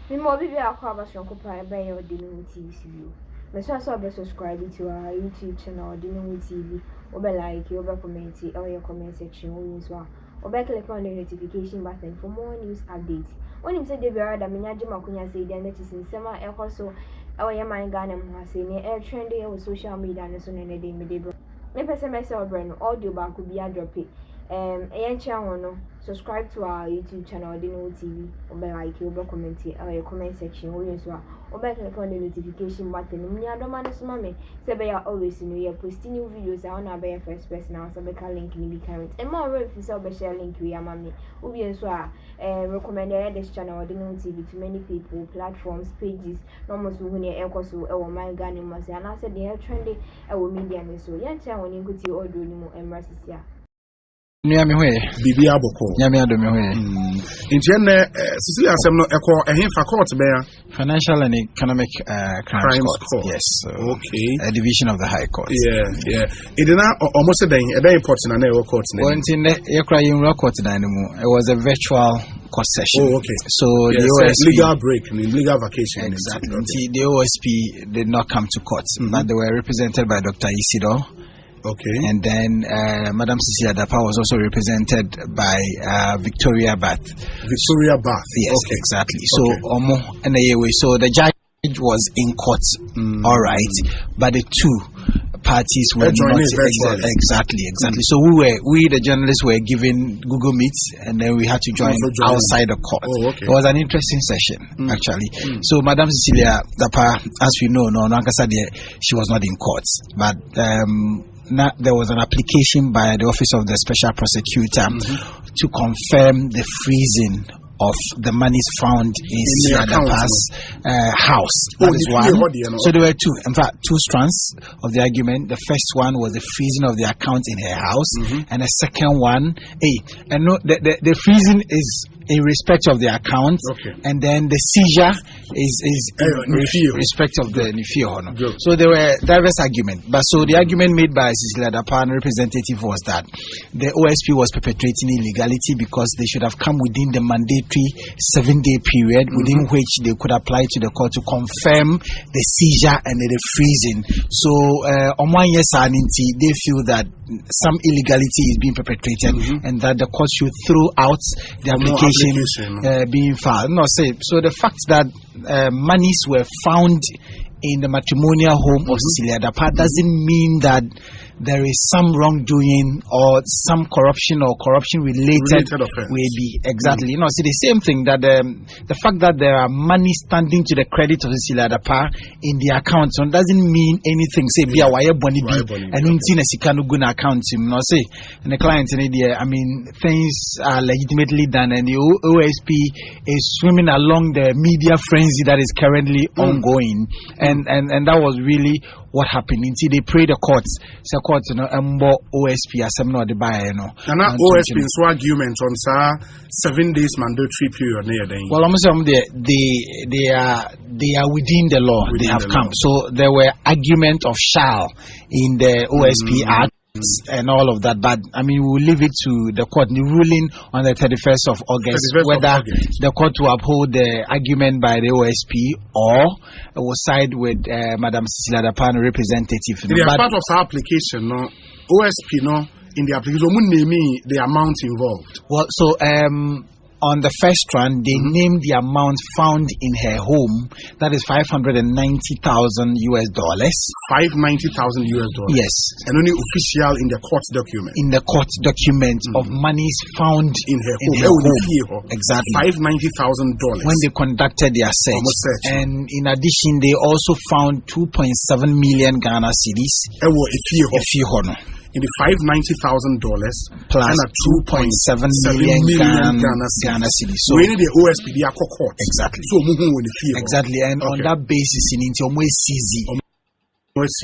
Me more be a cover strong by your d0n't TV. Me so subscribe to our YouTube channel d0n't TV. Obe like, obe comment, or your comment section. Obe click on the notification button for more news updates. When you say the bear that Minaji Makunya say the next in summer, also our Yaman Ghana say near trendy on social media and so on a day. Me person myself brand audio back could be a drop it. No subscribe to our YouTube channel d0n't TV. Obe like, obe comment, or your comment section. Obe click on the notification button. Me I don't mind so mama. Say be always you posting new videos. I wanna be first person now. So be link ni be current. And more if you say be share link we mama. Obi so recommend this channel d0n't TV to many people, platforms, pages. No more so when you so my Ghana must and I said they are trendy media so yancha when you go to audio ni mo emrasisia. Nyame hoye bibi aboko nyame adome hoye ntiyenne Cecilia asem no eko ehemfa court be ya financial and economic crimes court. Yes, okay, a division of the high court. Yeah it na almost a day important na court na wantin e kra yin court na mu it was a virtual court session. Okay, so yes, the OSP legal break, legal vacation. Exactly. Okay. The OSP did not come to court, but they were represented by Dr. Isidore. Okay. And then Madam Cecilia Dapaa was also represented by Victoria Bath. Victoria Bath. Yes, okay. Exactly. So so the judge was in court, all right, but the two parties were not exactly. So we the journalists were given Google Meets, and then we had to join outside the court. Okay. It was an interesting session actually. So Madam Cecilia Dapaa, as we know, she was not in court, but there was an application by the Office of the Special Prosecutor to confirm the freezing of the monies found in Cecilia Dapaa's house. That is one. So there were two, in fact, two strands of the argument. The first one was the freezing of the account in her house, and the second one, the freezing is in respect of the account, and then the seizure is in respect of the Nifio. So there were diverse arguments, but so the argument made by Cecilia Dapaa representative was that the OSP was perpetrating illegality because they should have come within the mandatory 7-day period within which they could apply to the court to confirm the seizure and the freezing. So on 1 year they feel that some illegality is being perpetrated and that the court should throw out the application being filed. So the fact that monies were found in the matrimonial home of Cecilia Dapaa doesn't mean that there is some wrongdoing or some corruption or corruption related will be exactly. See the same thing that the fact that there are money standing to the credit of Cecilia Dapaa in the account doesn't mean anything. Say be a wire bonny be and untin a sikanu guna account him. No say and the client in India. I mean things are legitimately done and the OSP is swimming along the media frenzy that is currently ongoing and that was really what happened. Until they pray the courts, the courts, OSP as some not the buyer, And that OSP is argument on 7 days mandatory period near then. Well, almost they are within the law. They have come. So there were argument of shall in the OSP Act. And all of that, but I mean, we will leave it to the court. The ruling on the 31st of August, whether the court will uphold the argument by the OSP or will side with Madam Cecilia Dapaa representative. They are part of our application, no OSP, no in the application. The amount involved. Well, so on the first one, they named the amount found in her home. That is $590,000. $590,000. Yes, and only official in the court document. In the court document of monies found in her home. Exactly. $590,000 when they conducted their search. And in addition, they also found 2.7 million Ghana cedis. In the $590,000 plus and a 2.7 million Ghana cedis. So we need the OSP court. Exactly. So exactly, and on that basis, in CZ.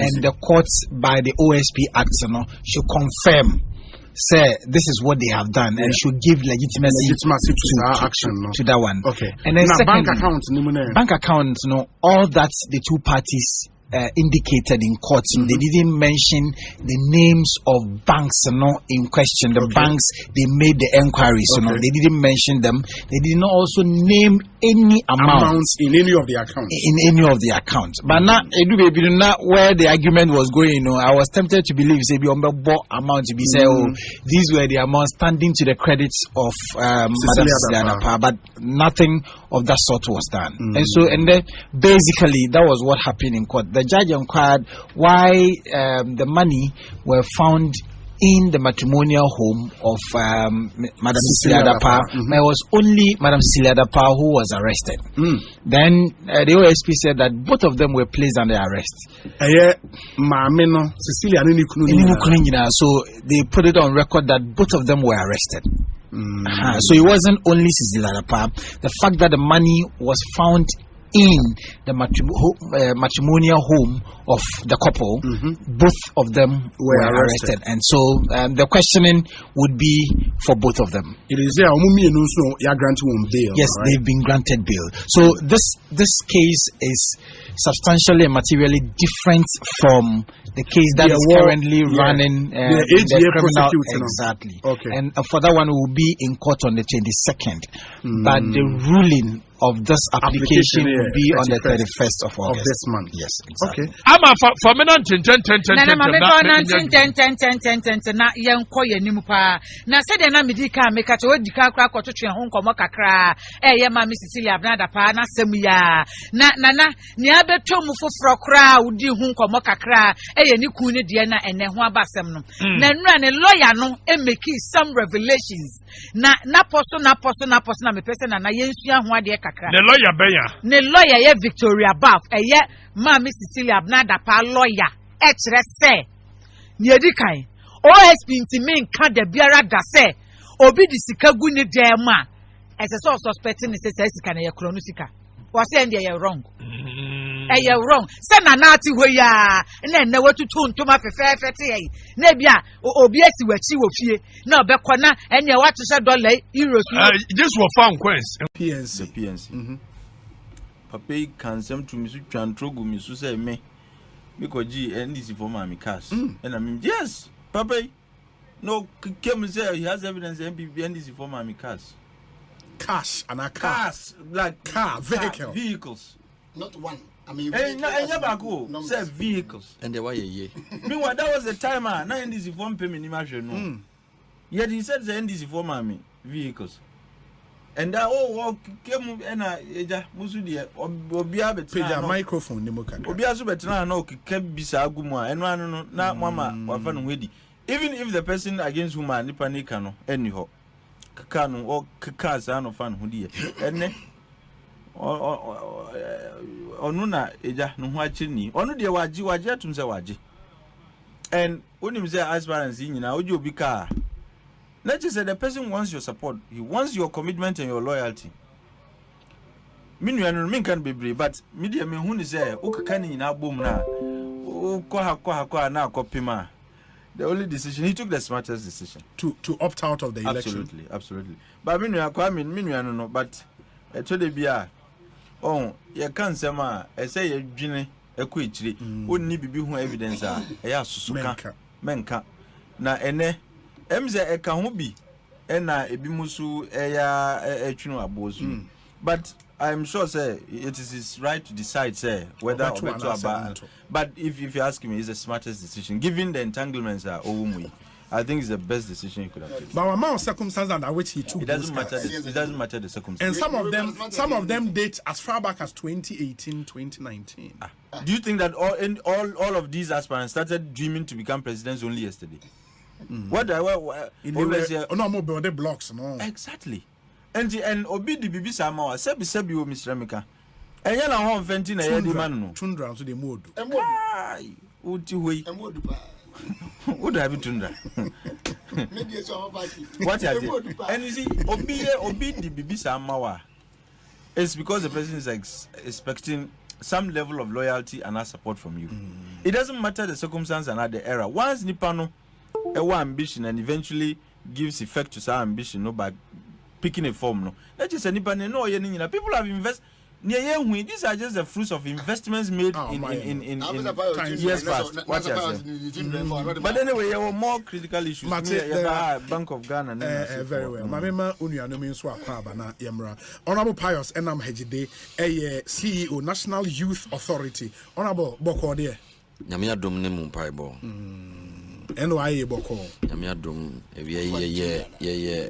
And the courts by the OSP Act should confirm, say this is what they have done, and should give legitimacy to our action to that one. Okay. And then now, second, bank account, all that the two parties indicated in court. They didn't mention the names of banks in question, the banks they made the enquiries. They didn't mention them. They did not also name any amounts in any of the accounts. But now, where the argument was going, I was tempted to believe say amount to be say, these were the amounts standing to the credits of Madam Cecilia Dapaa, but nothing of that sort was done. And then basically that was what happened in court. The judge inquired why the money were found in the matrimonial home of Madam Cecilia Dapaa. It was only Madam Cecilia Dapaa who was arrested. Then the OSP said that both of them were placed under arrest. So they put it on record that both of them were arrested. So it wasn't only Cecilia Dapaa. The fact that the money was found in the matrimonial home of the couple, both of them were arrested. And so the questioning would be for both of them. It is there. Bail. Yes, right? They've been granted bail. So this case is substantially and materially different from the case that is currently running the criminal. Exactly. Okay. And for that one, we will be in court on the 22nd. But the ruling of this application will be on the 31st of August of this month. Yes, exactly. Okay. I'm a for me not 10 na yenko yanimu pa na said na medika make at odika kra kwato twe ho nkomo kakra ye ma Miss Cecilia Dapaa na semu ya na ni abeto mu foforo kra udi ho nkomo kakra ye ni ku ne de na ene ho abasem no na nura ne lawyer no make some revelations na poso na me pese na yensua ho ade kakra the lawyer benya ne lawyer ye Victoria Buff ye ma Miss Cecilia Dapaa lawyer kire se ni edikan OSP ntimi nka da biara da se obi di sika gu ne dem a ese so suspecting se sika na ye kro no sika was say dey wrong you wrong say na ati ho ya na watutu ntoma fefefe te yi na bia obi asi wachi wo fie na obekọ na ene watu se dollar euros just were found quest PNC papa kansem to misu twantrogu misu say me because NDC for my cast and I mean yes papa no came say he has evidence NDC for my cast cash and a car cars like vehicles not one. I mean, say vehicles and the way meanwhile that was the time now NDC for pay me no yet he said the NDC for my vehicles and that came and eja musu de obia betina microphone ne moka obia so betina na okeka bisa agumu a eno anu no na mama wafa no hwedi even if the person against whom ani panika no eni ho kaka no o kaka sa no fan ho de enne onu na eja no ho akirni onu de waje atum se waje and onim say aspirants nyina oje obi ka. Let's just say the person wants your support. He wants your commitment and your loyalty. Meaning can be brave, but media me who is there, Okakani in our boom na. Koha na kopima. The only decision he took the smartest decision. To opt out of the election. Absolutely. But meaning no, but to the BR. Oh, you can't say ma, I say you dream a quickly. Wouldn't need be who evidence are. Suka menka. Na ene. Emze eka ho bi ena ebimusu eya etwunu abozu but I'm sure say it is his right to decide say whether or not. But if you ask me, it's the smartest decision given the entanglements are ovumi. I think it's the best decision he could have taken. But amount of circumstances under which he took it doesn't matter the circumstances. And some of them date as far back as 2018, 2019. Do you think that all of these aspirants started dreaming to become presidents only yesterday? What no more build blocks no exactly and obi di bibi sama wa sebi o Mr. Mika enya na ho mfenti na ye di man no tundra so de modu ai uti hoyi emodu pa what have you tundra media so party what is it and you see obi di bibi sama wa it's because the person is expecting some level of loyalty and support from you. It doesn't matter the circumstance and the era once nipano ambition and eventually gives effect to some ambition by picking a form no. Let's just say people have invested These are just the fruits of investments made in years past. What you saying? But anyway, there were more critical issues. Bank of Ghana. Very well. Mamema Unuano means Wakwabana Yemra. Honorable Pius Enam Hejide, CEO, National Youth Authority. Honorable Boko there. Yamia Dum Nemu Paibo. NYA Boko. Yamia Dum, yeah.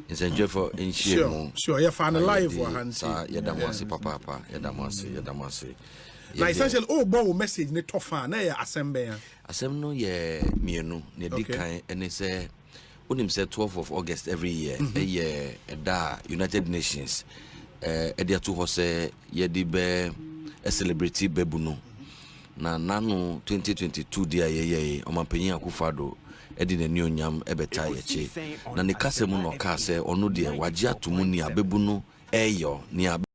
It's a job for in sure, you find a live for Hansi. Yadamasi, Papa, Yadamasi. Now, essentially, bow message, ne tofa, ne assembly. Assembly, yeah, Miano, ne Dikai, and they say, Unim said 12th of August every year, a year, United Nations, Edia to Hose, Yedibe, a celebrity bebuno. Na nano 2022 dia ye omapenya akufado edi na ni onyam ebeta yeche na ne kase mu no kase onu de wagye atomu ni abebu no eyo ni